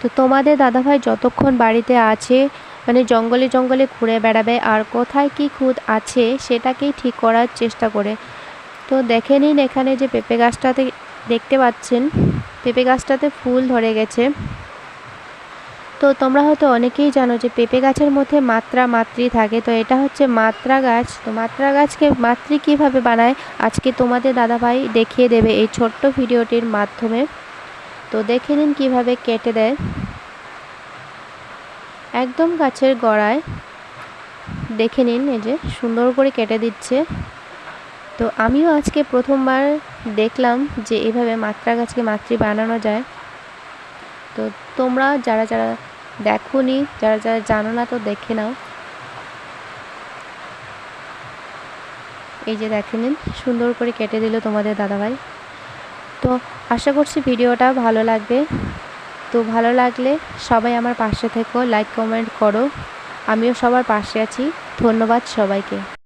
তো তোমাদের দাদাভাই যতক্ষণ বাড়িতে আছে মানে জঙ্গলে জঙ্গলে ঘুরে বেড়াবে আর কোথায় কি খুঁত আছে সেটাকেই ঠিক করার চেষ্টা করে। তো দেখে নিন এখানে যে পেঁপে গাছটাতে দেখতে পাচ্ছেন পেঁপে গাছটাতে ফুল ধরে গেছে। তো তোমরা হয়তো অনেকেই জানো যে পেঁপে গাছের মধ্যে মাত্রা মাতৃ থাকে, তো এটা হচ্ছে মাত্রা গাছ। তো মাত্রা গাছকে মাতৃ কীভাবে বানায় আজকে তোমাদের দাদাভাই দেখিয়ে দেবে এই ছোট্ট ভিডিওটির মাধ্যমে। তো দেখে নিন কীভাবে কেটে দেয় একদম গাছের গোড়ায়। দেখে নিন এই যে সুন্দর করে কেটে দিচ্ছে। তো আমিও আজকে প্রথমবার দেখলাম যে এভাবে মাত্রা গাছকে মাতৃ বানানো যায়। তো তোমরা যারা যারা দেখোনি, যারা যারা জানো না, তো দেখে নাও। এই যে দেখে নিন সুন্দর করে কেটে দিল তোমাদের দাদাভাই। তো আশা করছি ভিডিওটা ভালো লাগবে। তো ভালো লাগলে সবাই আমার পাশে থেকো, লাইক কমেন্ট করো। আমিও সবার পাশে আছি। ধন্যবাদ সবাইকে।